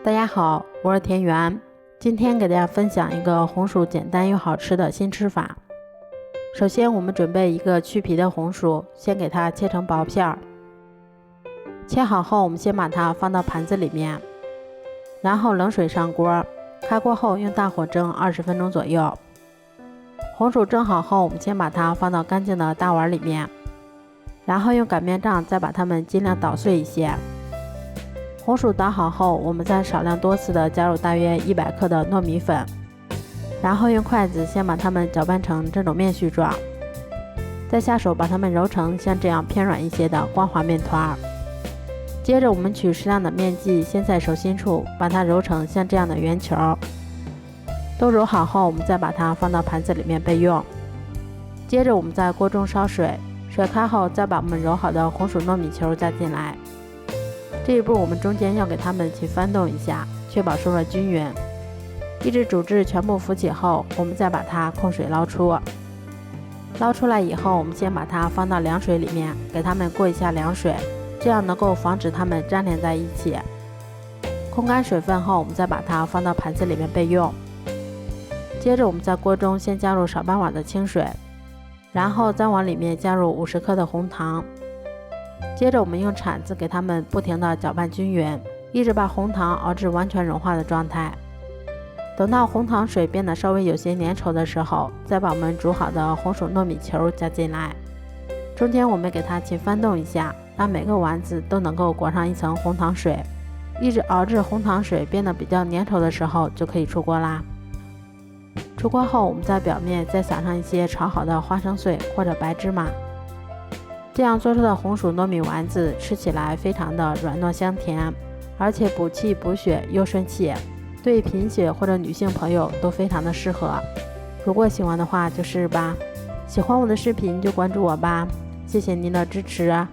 大家好，我是田园，今天给大家分享一个红薯简单又好吃的新吃法。首先我们准备一个去皮的红薯，先给它切成薄片儿。切好后，我们先把它放到盘子里面，然后冷水上锅，开锅后用大火蒸20分钟左右。红薯蒸好后，我们先把它放到干净的大碗里面，然后用擀面杖再把它们尽量捣碎一些。红薯捣好后，我们再少量多次的加入大约100克的糯米粉，然后用筷子先把它们搅拌成这种面絮状，再下手把它们揉成像这样偏软一些的光滑面团。接着我们取适量的面剂，先在手心处把它揉成像这样的圆球。都揉好后，我们再把它放到盘子里面备用。接着我们在锅中烧水，水开后再把我们揉好的红薯糯米球加进来。这一步我们中间要给它们去翻动一下，确保受热均匀。一直煮至全部浮起后，我们再把它控水捞出。捞出来以后，我们先把它放到凉水里面，给它们过一下凉水，这样能够防止它们粘连在一起。控干水分后，我们再把它放到盘子里面备用。接着我们在锅中先加入少半碗的清水，然后再往里面加入50克的红糖。接着我们用铲子给它们不停地搅拌均匀，一直把红糖熬至完全融化的状态。等到红糖水变得稍微有些粘稠的时候，再把我们煮好的红薯糯米球加进来。中间我们给它去翻动一下，让每个丸子都能够裹上一层红糖水，一直熬至红糖水变得比较粘稠的时候就可以出锅啦。出锅后，我们在表面再撒上一些炒好的花生碎或者白芝麻。这样做出的红薯糯米丸子吃起来非常的软糯香甜，而且补气补血又顺气，对贫血或者女性朋友都非常的适合。如果喜欢的话就试试吧，喜欢我的视频就关注我吧，谢谢您的支持啊。